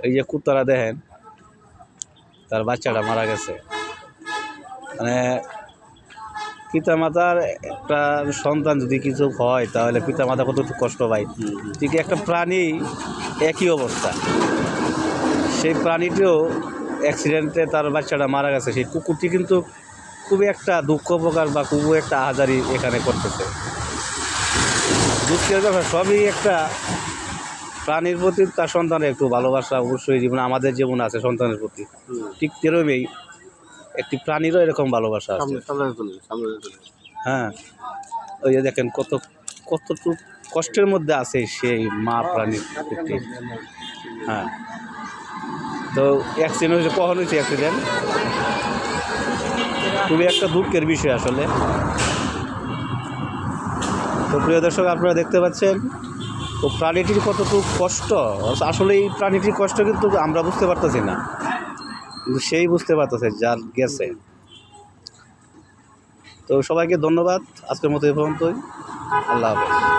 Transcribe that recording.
এই যে কুত্তারা দেখেন, তার বাচ্চাটা মারা গেছে। মানে পিতামাতার একটা সন্তান যদি কিছু হয় তাহলে পিতামাতা কতটুকু কষ্ট পায়, ঠিক একটা প্রাণী একই অবস্থা। সেই প্রাণীটিও অ্যাক্সিডেন্টে তার বাচ্চাটা মারা গেছে। সেই কুকুরটি কিন্তু খুবই একটা দুঃখ প্রকার বা খুবই একটা আহাজারি এখানে করতেছে। দুঃখের ব্যাপার, সবই একটা প্রাণীর প্রতি তার সন্তানের একটু ভালোবাসা অবশ্যই জীবনে আমাদের যেমন আছে সন্তানের প্রতি, ঠিক তেরমেই একটি প্রাণীরও এরকম ভালোবাসা আছে। হ্যাঁ, ওই যে দেখেন কতটুকু কষ্টের মধ্যে আছে সেই মা প্রাণীর প্রতি। হ্যাঁ, তো অ্যাক্সিডেন্ট হয়েছে, কখন হয়েছে অ্যাক্সিডেন্ট? খুবই একটা দুঃখের বিষয় আসলে। তো প্রিয় দর্শক, আপনারা দেখতে পাচ্ছেন তো প্রাণীটির কতটুকু কষ্ট। আসলে এই প্রাণীটির কষ্ট কিন্তু আমরা বুঝতে পারতেছি না, কিন্তু সেই বুঝতে পারতেছে যার গেছে। তো সবাইকে ধন্যবাদ, আজকের মতো এই পর্যন্তই। আল্লাহ হাফেজ।